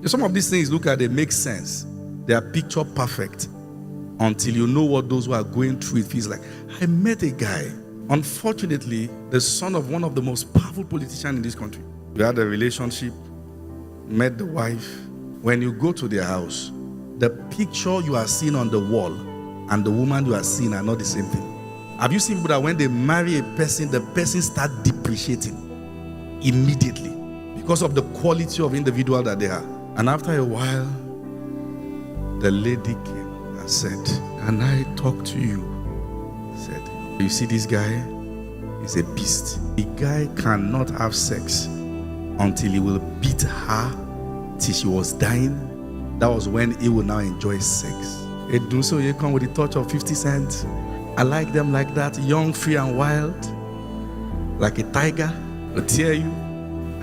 Some of these things, look at, they make sense. They are picture perfect until you know what those who are going through it feels like. I met a guy, unfortunately, the son of one of the most powerful politicians in this country. We had a relationship, met the wife. When you go to their house, the picture you are seeing on the wall and the woman you are seeing are not the same thing. Have you seen people that when they marry a person, the person starts depreciating immediately because of the quality of individual that they are? And after a while, the lady came and said, "Can I talk to you?" He said, "You see this guy? He's a beast. The guy cannot have sex until he will beat her till she was dying. That was when he will now enjoy sex." It do so you come with a touch of 50 cents. I like them like that, young, free and wild, like a tiger, will tear you.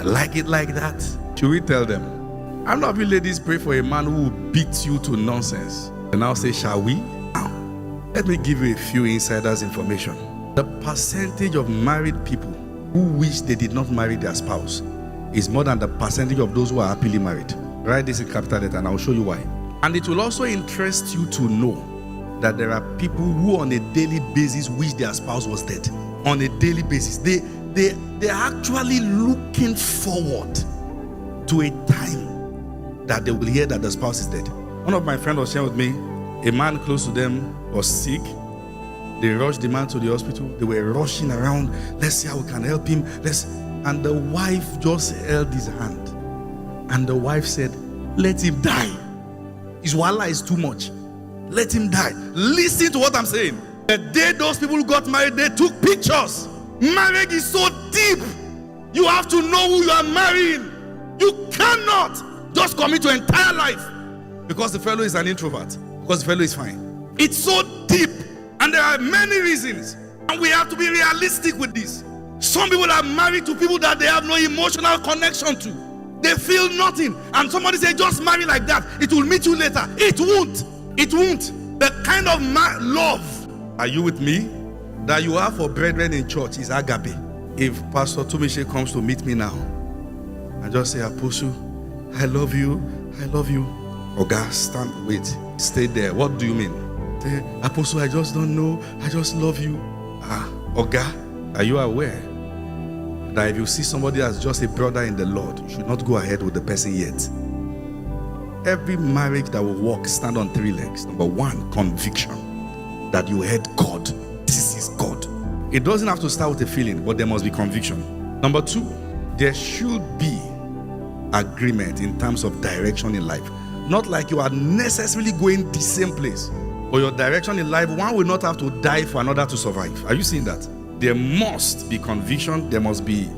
I like it like that. Should we tell them? I'm not you ladies pray for a man who will beat you to nonsense. And I'll say, shall we? Now, let me give you a few insiders information. The percentage of married people who wish they did not marry their spouse is more than the percentage of those who are happily married. Write this in capital letter and I'll show you why. And it will also interest you to know that there are people who on a daily basis wish their spouse was dead. On a daily basis. They're actually looking forward to a time that they will hear that the spouse is dead. One of my friends was sharing with me, a man close to them was sick. They rushed the man to the hospital. They were rushing around. Let's see how we can help him. And the wife just held his hand. And the wife said, "Let him die. His wala is too much. Let him die." Listen to what I'm saying. The day those people got married, they took pictures. Marriage is so deep. You have to know who you are marrying. You cannot just commit your entire life because the fellow is an introvert, because the fellow is fine. It's so deep, and there are many reasons, and we have to be realistic with this. Some people are married to people that they have no emotional connection to. They feel nothing, and somebody say just marry like that, it will meet you later. It won't. It won't. The kind of love, are you with me, that you have for brethren in church is agape. If Pastor Tumishe comes to meet me now and just say, "Apostle, I love you, I love you." Oga, stand, wait, stay there. What do you mean? Say, "Apostle, I just don't know, I just love you." Oga, are you aware that if you see somebody as just a brother in the Lord, you should not go ahead with the person yet? Every marriage that will work stand on 3 legs. Number 1, conviction that you heard God. This is God. It doesn't have to start with a feeling, but there must be conviction. Number 2, there should be agreement in terms of direction in life. Not like you are necessarily going the same place, but your direction in life, one will not have to die for another to survive. Are you seeing that? There must be conviction. There must be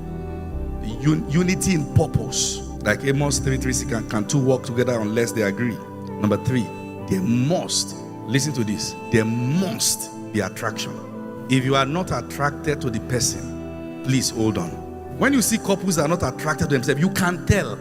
unity in purpose. Like Amos 3:3, can two walk together unless they agree? Number 3, there must, listen to this, there must be attraction. If you are not attracted to the person, please hold on. When you see couples that are not attracted to themselves, you can tell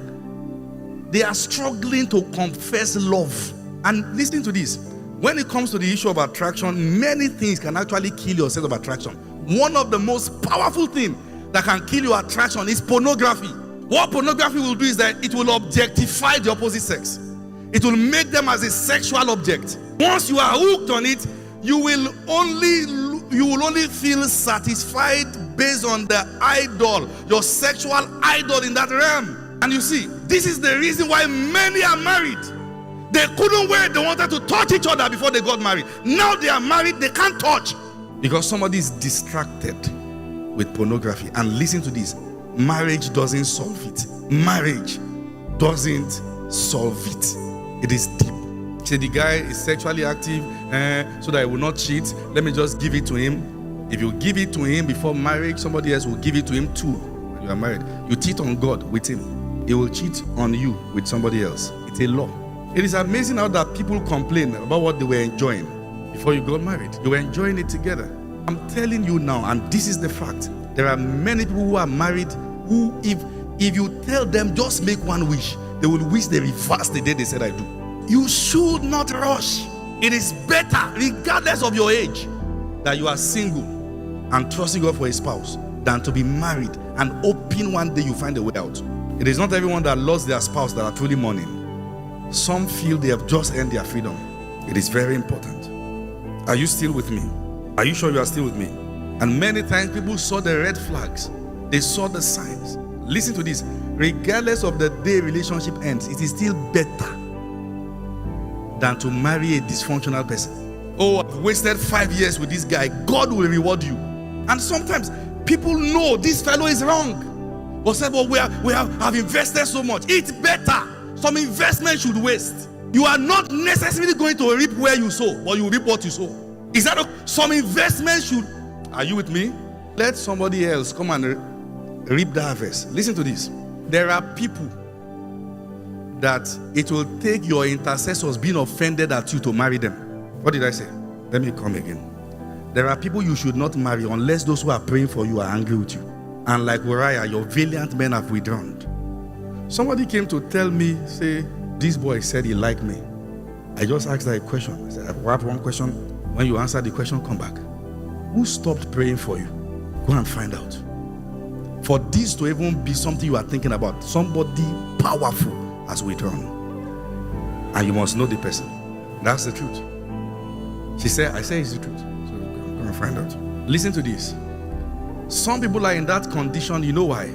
they are struggling to confess love. And listen to this, when it comes to the issue of attraction, many things can actually kill your sense of attraction. One of the most powerful things that can kill your attraction is pornography. What pornography will do is that it will objectify the opposite sex. It will make them as a sexual object. Once you are hooked on it, you will only feel satisfied based on the idol, your sexual idol in that realm. And you see, this is the reason why many are married. They couldn't wait. They wanted to touch each other before they got married. Now they are married, they can't touch because somebody is distracted with pornography. And listen to this, marriage doesn't solve it. Marriage doesn't solve it. It is deep. Say the guy is sexually active so that he will not cheat. Let me just give it to him. If you give it to him before marriage, somebody else will give it to him too. When you are married, you cheat on God with him, he will cheat on you with somebody else. It's a law. It is amazing how that people complain about what they were enjoying before you got married. You were enjoying it together. I'm telling you now, and this is the fact, there are many people who are married who, if you tell them just make one wish, they will wish they reverse the day they said I do. You should not rush. It is better, regardless of your age, that you are single and trusting God for a spouse than to be married and hoping one day you find a way out. It is not everyone that lost their spouse that are truly mourning. Some feel they have just earned their freedom. It is very important. Are you still with me? Are you sure you are still with me? And many times people saw the red flags. They saw the signs. Listen to this. Regardless of the day relationship ends, it is still better than to marry a dysfunctional person. Oh, I've wasted 5 years with this guy. God will reward you. And sometimes people know this fellow is wrong, but say, well, I've invested so much. It's better. Some investment should waste. You are not necessarily going to reap where you sow, but you reap what you sow. Is that some investment should? Are you with me? Let somebody else come and reap the harvest. Listen to this. There are people that it will take your intercessors being offended at you to marry them. What did I say? Let me come again. There are people you should not marry unless those who are praying for you are angry with you. And like Uriah, your valiant men have withdrawn. Somebody came to tell me, say, this boy said he liked me. I just asked her a question. I said, I have one question. When you answer the question, come back. Who stopped praying for you? Go and find out. For this to even be something you are thinking about, somebody powerful has withdrawn. And you must know the person. That's the truth. She said, I say it's the truth. So go and find out. Listen to this. Some people are in that condition, you know why?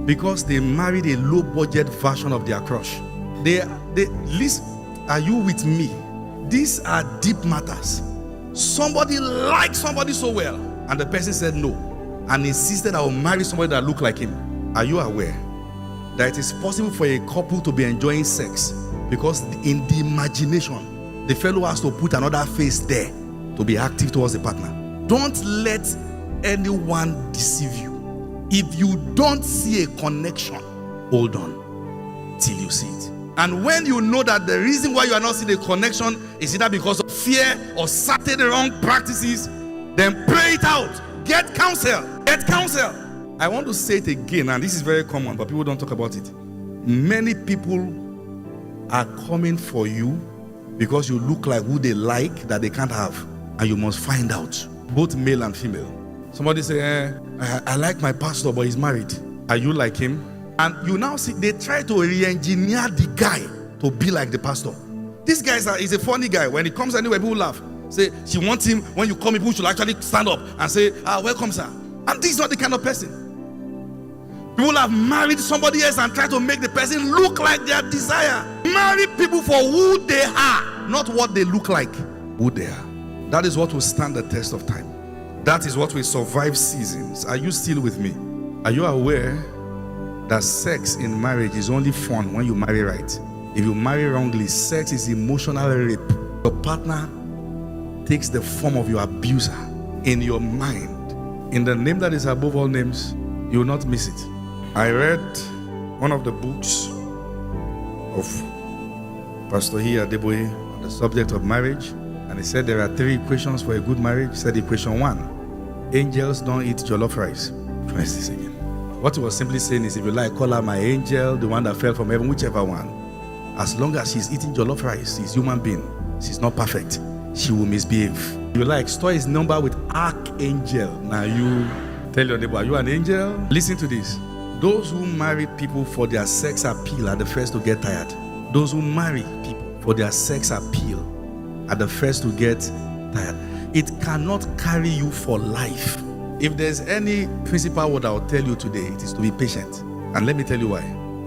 Because they married a low-budget version of their crush. Listen, are you with me? These are deep matters. Somebody liked somebody so well, and the person said no, and insisted I will marry somebody that look like him. Are you aware that it is possible for a couple to be enjoying sex because in the imagination, the fellow has to put another face there to be active towards the partner? Don't let anyone deceive you. If you don't see a connection, hold on till you see it. And when you know that the reason why you are not seeing a connection is either because of fear or certain wrong practices, then pray it out. Get counsel. Get counsel. I want to say it again, and this is very common, but people don't talk about it. Many people are coming for you because you look like who they like that they can't have, and you must find out, both male and female. Somebody say, I like my pastor, but he's married. Are you like him? And you now see they try to re-engineer the guy to be like the pastor. This guy is a funny guy. When he comes anywhere, people laugh. Say, she wants him, when you come in, people should actually stand up and say, welcome, sir. And this is not the kind of person. People have married somebody else and try to make the person look like their desire. Marry people for who they are, not what they look like. Who they are. That is what will stand the test of time. That is what will survive seasons. Are you still with me? Are you aware that sex in marriage is only fun when you marry right? If you marry wrongly, sex is emotional rape. Your partner takes the form of your abuser in your mind. In the name that is above all names, you will not miss it. I read one of the books of Pastor Adeboye on the subject of marriage, and he said there are 3 equations for a good marriage. He said equation 1, angels don't eat jollof rice. Try this again. What he was simply saying is, if you like, call her my angel, the one that fell from heaven, whichever one. As long as she's eating jollof rice, she's a human being. She's not perfect. She will misbehave. If you like, store his number with archangel. Now you tell your neighbor, are you an angel? Listen to this. Those who marry people for their sex appeal are the first to get tired. Those who marry people for their sex appeal are the first to get tired. It cannot carry you for life. If there's any principal word I'll tell you today, it is to be patient. And let me tell you why.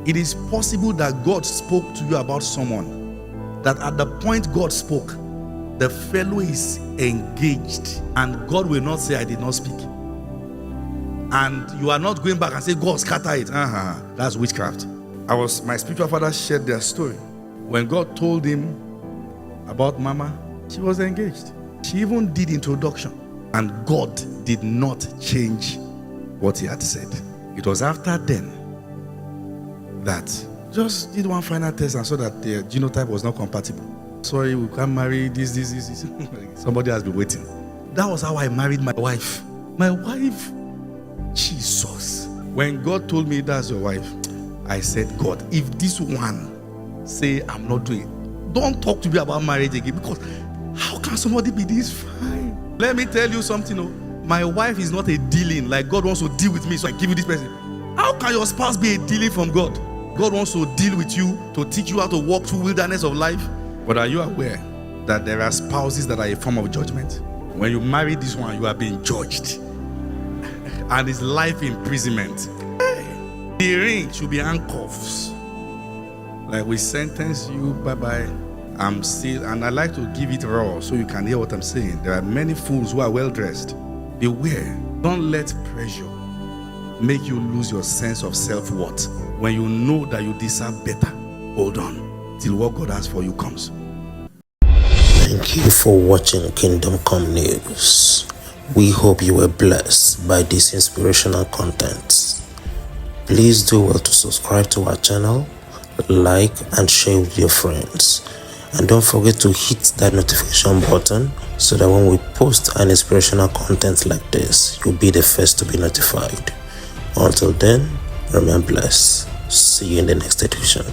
It is possible that God spoke to you about someone, that at the point God spoke, the fellow is engaged, and God will not say, I did not speak. And you are not going back and say, God scatter it. That's witchcraft. My spiritual father shared their story. When God told him about Mama, she was engaged. She even did introduction. And God did not change what he had said. It was after then that just did one final test and saw that the genotype was not compatible. Sorry, we can't marry this. Somebody has been waiting. That was how I married my wife. My wife, Jesus. When God told me that's your wife, I said, God, if this one say I'm not doing it, don't talk to me about marriage again, because how can somebody be this fine? Let me tell you something. My wife is not a dealing like God wants to deal with me, so I give you this person. How can your spouse be a dealing from God? God wants to deal with you to teach you how to walk through wilderness of life. But are you aware that there are spouses that are a form of judgment? When you marry this one, you are being judged. And it's life imprisonment. Hey, the ring should be handcuffs. Like, we sentence you, bye-bye. I'm still, and I like to give it raw so you can hear what I'm saying. There are many fools who are well-dressed. Beware. Don't let pressure make you lose your sense of self-worth. When you know that you deserve better, hold on till what God has for you comes. Thank you for watching Kingdom Come News. We hope you were blessed by this inspirational content. Please do well to subscribe to our channel, like and share with your friends. And don't forget to hit that notification button so that when we post an inspirational content like this, you'll be the first to be notified. Until then, remain blessed. See you in the next edition.